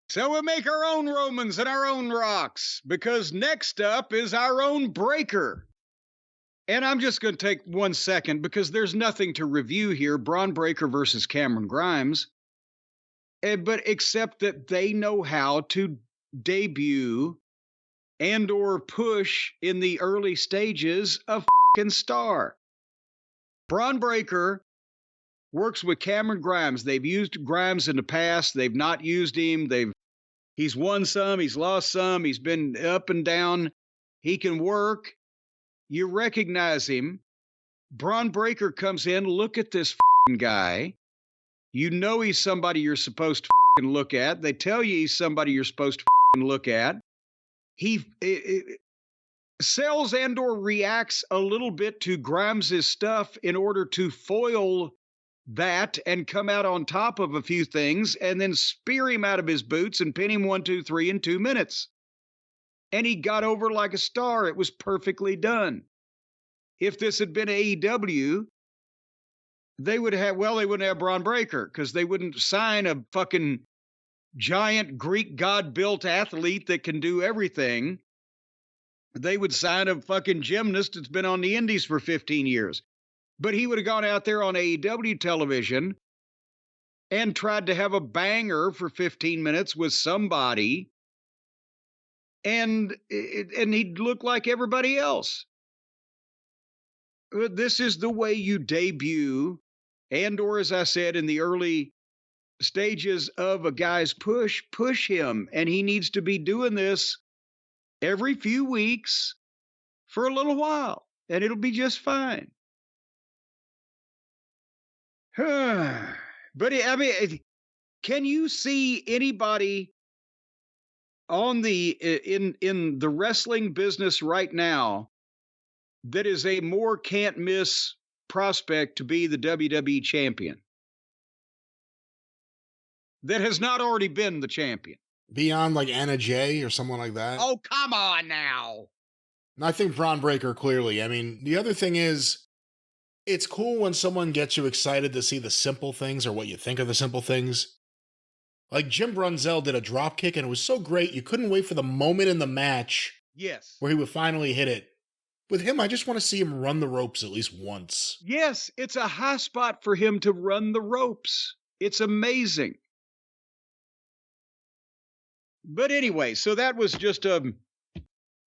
So we'll make our own Romans and our own Rocks, because next up is our own Breaker. And I'm just going to take 1 second because there's nothing to review here. Bron Breakker versus Cameron Grimes. But except that they know how to debut and or push in the early stages a fucking star. Bron Breakker works with Cameron Grimes. They've used Grimes in the past. They've not used him. He's won some. He's lost some. He's been up and down. He can work. You recognize him. Bron Breakker comes in. Look at this guy. You know he's somebody you're supposed to look at. They tell you he's somebody you're supposed to look at. He sells and or reacts a little bit to Grimes' stuff in order to foil that and come out on top of a few things and then spear him out of his boots and pin him 1, 2, 3 in 2 minutes. And he got over like a star. It was perfectly done. If this had been AEW, they wouldn't have Bron Breakker because they wouldn't sign a fucking giant Greek god-built athlete that can do everything. They would sign a fucking gymnast that's been on the indies for 15 years. But he would have gone out there on AEW television and tried to have a banger for 15 minutes with somebody, and he'd look like everybody else. This is the way you debut, and or as I said, in the early stages of a guy's push him. And he needs to be doing this every few weeks for a little while, and it'll be just fine. But I mean, can you see anybody on in the wrestling business right now that is a more can't miss prospect to be the WWE champion that has not already been the champion? Beyond like Anna Jay or someone like that? Oh, come on now. I think Bron Breakker, clearly. I mean, the other thing is, it's cool when someone gets you excited to see the simple things or what you think of the simple things. Like Jim Brunzell did a drop kick and it was so great, you couldn't wait for the moment in the match where he would finally hit it. With him, I just want to see him run the ropes at least once. Yes, it's a high spot for him to run the ropes. It's amazing. But anyway, so that was just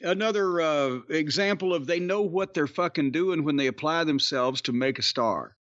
another example of they know what they're fucking doing when they apply themselves to make a star.